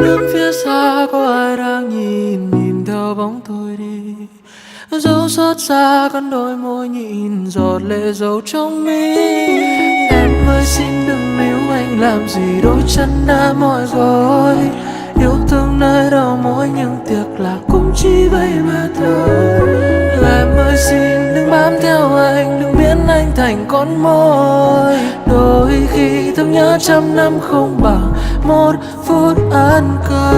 Đứng phía xa có ai đang nhìn theo bóng tôi đi, dấu xót xa con đôi môi nhịn giọt lệ dấu trong mi. Em ơi xin đừng níu anh làm gì, đôi chân đã mỏi rồi. Yêu thương nơi đầu môi nhưng tiếc là cũng chỉ vậy mà thôi. Em ơi xin đừng bám theo anh, đừng biến anh thành con mồi. Đôi khi thương nhớ trăm năm không bằng một phút ăn cơm.